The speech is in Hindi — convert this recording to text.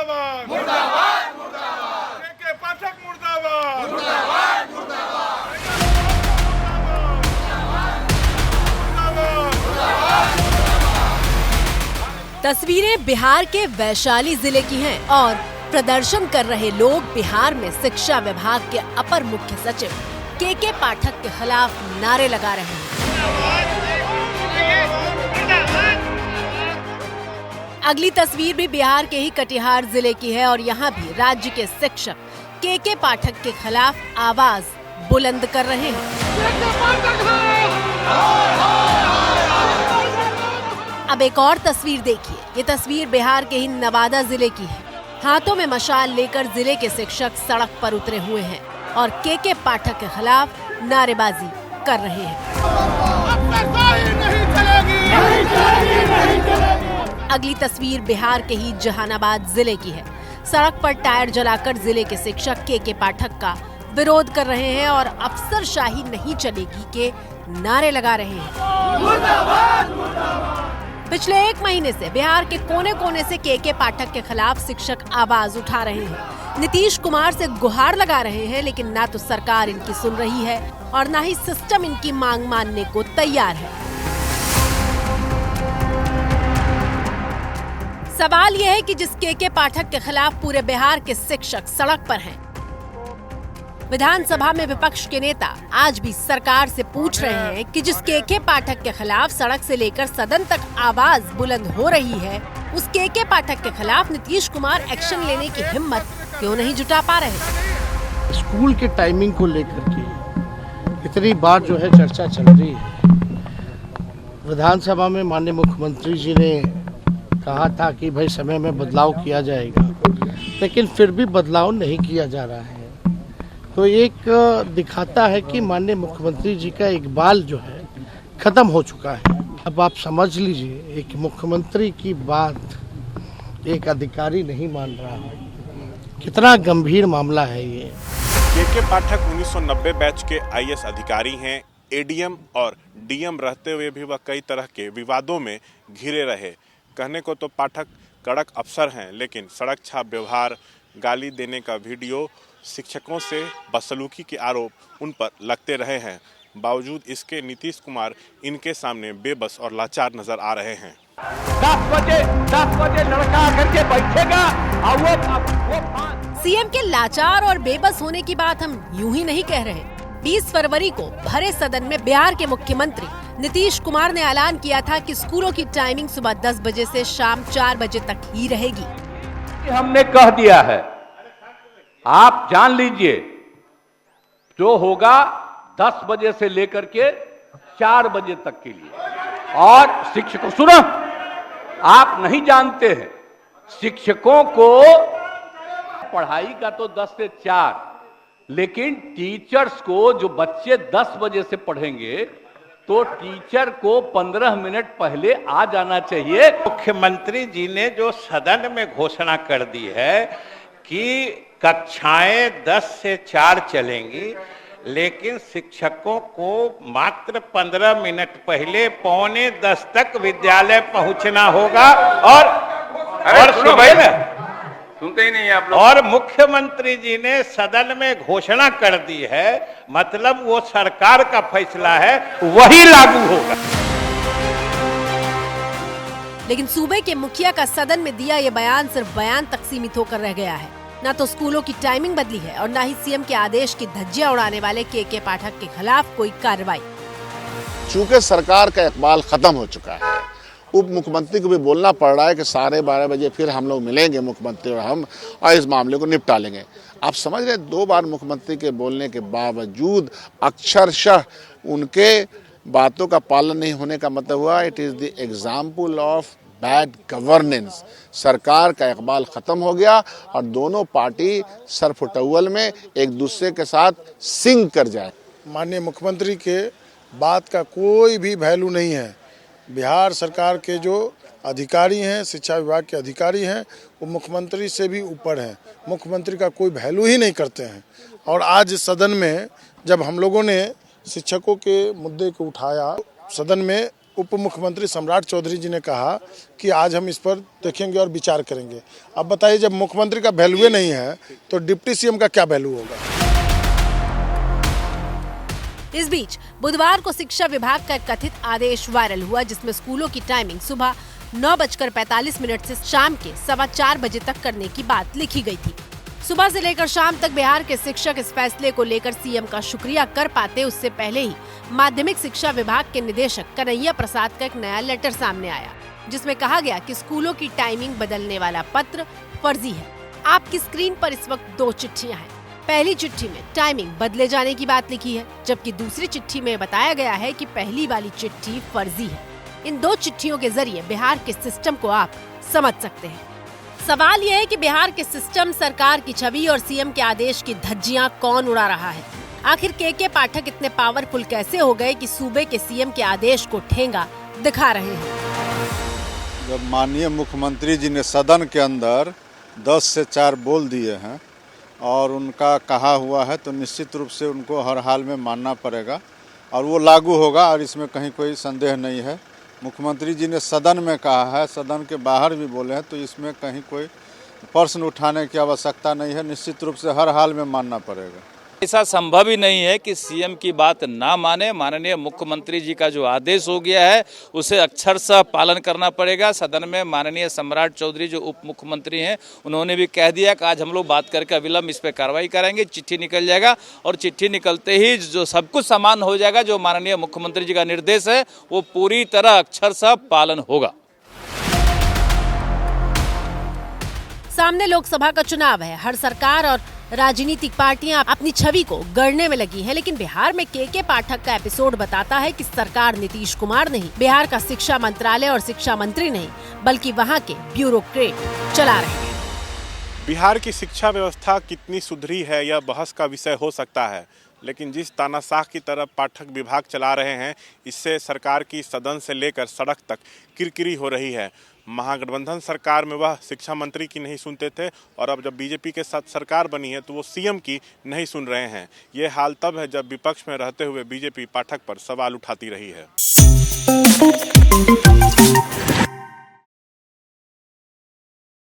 मुर्दाबाद, मुर्दाबाद मुर्दाबाद, के पाठक मुर्दाबाद, मुर्दाबाद मुर्दाबाद, तस्वीरें बिहार के वैशाली जिले की हैं और प्रदर्शन कर रहे लोग बिहार में शिक्षा विभाग के अपर मुख्य सचिव के पाठक के खिलाफ नारे लगा रहे हैं। अगली तस्वीर भी बिहार के ही कटिहार जिले की है और यहाँ भी राज्य के शिक्षक के पाठक के खिलाफ आवाज बुलंद कर रहे हैं। अब एक और तस्वीर देखिए। ये तस्वीर बिहार के ही नवादा जिले की है। हाथों में मशाल लेकर जिले के शिक्षक सड़क पर उतरे हुए हैं और के पाठक के खिलाफ नारेबाजी कर रहे हैं। अगली तस्वीर बिहार के ही जहानाबाद जिले की है। सड़क पर टायर जलाकर जिले के शिक्षक के पाठक का विरोध कर रहे हैं और अफसरशाही नहीं चलेगी के नारे लगा रहे हैं। मुर्दाबाद मुर्दाबाद। पिछले एक महीने से बिहार के कोने कोने से के पाठक के खिलाफ शिक्षक आवाज उठा रहे हैं। नीतीश कुमार से गुहार लगा रहे हैं, लेकिन ना तो सरकार इनकी सुन रही है और ना ही सिस्टम इनकी मांग मानने को तैयार है। सवाल यह है कि जिस के पाठक के खिलाफ पूरे बिहार के शिक्षक सड़क पर हैं, विधानसभा में विपक्ष के नेता आज भी सरकार से पूछ रहे हैं कि जिस के पाठक के खिलाफ सड़क से लेकर सदन तक आवाज बुलंद हो रही है, उस के पाठक के खिलाफ नीतीश कुमार एक्शन लेने की हिम्मत क्यों नहीं जुटा पा रहे। स्कूल के टाइमिंग को लेकर के इतनी बार जो है चर्चा चल रही है। विधानसभा में माननीय मुख्यमंत्री जी ने कहा था कि भाई समय में बदलाव किया जाएगा, लेकिन फिर भी बदलाव नहीं किया जा रहा है। तो एक दिखाता है कि माननीय मुख्यमंत्री जी का इकबाल जो है खत्म हो चुका है। अब आप समझ लीजिए, एक मुख्यमंत्री की बात एक अधिकारी नहीं मान रहा है। कितना गंभीर मामला है ये। के पाठक 1990 बैच के आईएएस अधिकारी हैं। एडीएम और डीएम रहते हुए भी वह कई तरह के विवादों में घिरे रहे। कहने को तो पाठक कड़क अफसर हैं, लेकिन सड़क छाप व्यवहार, गाली देने का वीडियो, शिक्षकों से बदसलूकी के आरोप उन पर लगते रहे हैं। बावजूद इसके नीतीश कुमार इनके सामने बेबस और लाचार नजर आ रहे हैं। 10 बजे लड़का आकर के बैठेगा और वो सीएम के लाचार और बेबस होने की बात हम यूं ही नहीं कह रहे। 20 फरवरी को भरे सदन में बिहार के मुख्यमंत्री नीतीश कुमार ने ऐलान किया था कि स्कूलों की टाइमिंग सुबह 10 बजे से शाम 4 बजे तक ही रहेगी। हमने कह दिया है, आप जान लीजिए जो होगा 10 बजे से लेकर के 4 बजे तक के लिए। और शिक्षकों, सुनो, आप नहीं जानते हैं, शिक्षकों को पढ़ाई का तो 10 से 4, लेकिन टीचर्स को, जो बच्चे 10 बजे से पढ़ेंगे तो टीचर को 15 मिनट पहले आ जाना चाहिए। मुख्यमंत्री जी ने जो सदन में घोषणा कर दी है कि कक्षाएं 10 से 4 चलेंगी, लेकिन शिक्षकों को मात्र 15 मिनट पहले 9:45 तक विद्यालय पहुंचना होगा। और सुबह में सुनते ही नहीं आप लोग। और मुख्यमंत्री जी ने सदन में घोषणा कर दी है, मतलब वो सरकार का फैसला है, वही लागू होगा। लेकिन सूबे के मुखिया का सदन में दिया ये बयान सिर्फ बयान तक सीमित होकर रह गया है। ना तो स्कूलों की टाइमिंग बदली है और ना ही सीएम के आदेश की धज्जियां उड़ाने वाले के पाठक के खिलाफ कोई कार्रवाई। चूंकि सरकार का इकबाल खत्म हो चुका है, उप मुख्यमंत्री को भी बोलना पड़ रहा है कि 12:30 बजे फिर हम लोग मिलेंगे मुख्यमंत्री और हम, और इस मामले को निपटा लेंगे। आप समझ रहे, 2 बार मुख्यमंत्री के बोलने के बावजूद अक्षरशः उनके बातों का पालन नहीं होने का मतलब हुआ it is the example of bad governance. सरकार का इकबाल खत्म हो गया और दोनों पार्टी सरफुटौल में एक दूसरे के साथ सिंक कर जाए। माननीय मुख्यमंत्री के बात का कोई भी वैल्यू नहीं है। बिहार सरकार के जो अधिकारी हैं, शिक्षा विभाग के अधिकारी हैं, वो मुख्यमंत्री से भी ऊपर हैं। मुख्यमंत्री का कोई वैल्यू ही नहीं करते हैं। और आज सदन में जब हम लोगों ने शिक्षकों के मुद्दे को उठाया, सदन में उप मुख्यमंत्री सम्राट चौधरी जी ने कहा कि आज हम इस पर देखेंगे और विचार करेंगे। अब बताइए, जब मुख्यमंत्री का वैल्यू नहीं है तो डिप्टी सीएम का क्या वैल्यू होगा। इस बीच बुधवार को शिक्षा विभाग का एक कथित आदेश वायरल हुआ, जिसमें स्कूलों की टाइमिंग सुबह 9:45 से शाम के 4:15 बजे तक करने की बात लिखी गई थी। सुबह से लेकर शाम तक बिहार के शिक्षक इस फैसले को लेकर सीएम का शुक्रिया कर पाते उससे पहले ही माध्यमिक शिक्षा विभाग के निदेशक कन्हैया प्रसाद का एक नया लेटर सामने आया, जिसमें कहा गया कि स्कूलों की टाइमिंग बदलने वाला पत्र फर्जी है। आपकी स्क्रीन पर इस वक्त 2 चिट्ठियां हैं। पहली चिट्ठी में टाइमिंग बदले जाने की बात लिखी है, जबकि दूसरी चिट्ठी में बताया गया है कि पहली वाली चिट्ठी फर्जी है। इन 2 चिट्ठियों के जरिए बिहार के सिस्टम को आप समझ सकते हैं। सवाल यह है कि बिहार के सिस्टम, सरकार की छवि और सीएम के आदेश की धज्जियां कौन उड़ा रहा है। आखिर के पाठक इतने पावरफुल कैसे हो गए कि सूबे के सीएम के आदेश को ठेंगा दिखा रहे हैं। जब माननीय मुख्यमंत्री जी ने सदन के अंदर 10 से 4 बोल दिए हैं और उनका कहा हुआ है, तो निश्चित रूप से उनको हर हाल में मानना पड़ेगा और वो लागू होगा, और इसमें कहीं कोई संदेह नहीं है। मुख्यमंत्री जी ने सदन में कहा है, सदन के बाहर भी बोले हैं, तो इसमें कहीं कोई प्रश्न उठाने की आवश्यकता नहीं है। निश्चित रूप से हर हाल में मानना पड़ेगा। ऐसा संभव ही नहीं है कि सीएम की बात ना माने। माननीय मुख्यमंत्री जी का जो आदेश हो गया है उसे अक्षरशः पालन करना पड़ेगा। सदन में माननीय सम्राट चौधरी जो उप मुख्यमंत्री हैं, उन्होंने भी कह दिया कि आज हम लोग बात करके अविलंब इस पर कार्रवाई करेंगे। चिट्ठी निकल जाएगा और चिट्ठी निकलते ही जो सब कुछ समान हो जाएगा। जो माननीय मुख्यमंत्री जी का निर्देश है वो पूरी तरह अक्षरशः पालन होगा। सामने लोकसभा का चुनाव है। हर सरकार और राजनीतिक पार्टियां अपनी छवि को गढ़ने में लगी हैं, लेकिन बिहार में के पाठक का एपिसोड बताता है कि सरकार नीतीश कुमार नहीं, बिहार का शिक्षा मंत्रालय और शिक्षा मंत्री नहीं, बल्कि वहां के ब्यूरोक्रेट चला रहे हैं। बिहार की शिक्षा व्यवस्था कितनी सुधरी है यह बहस का विषय हो सकता है, लेकिन जिस तानाशाह की तरफ पाठक विभाग चला रहे हैं, इससे सरकार की सदन से लेकर सड़क तक किरकिरी हो रही है। महागठबंधन सरकार में वह शिक्षा मंत्री की नहीं सुनते थे और अब जब बीजेपी के साथ सरकार बनी है तो वो सीएम की नहीं सुन रहे हैं। ये हाल तब है जब विपक्ष में रहते हुए बीजेपी पाठक पर सवाल उठाती रही है।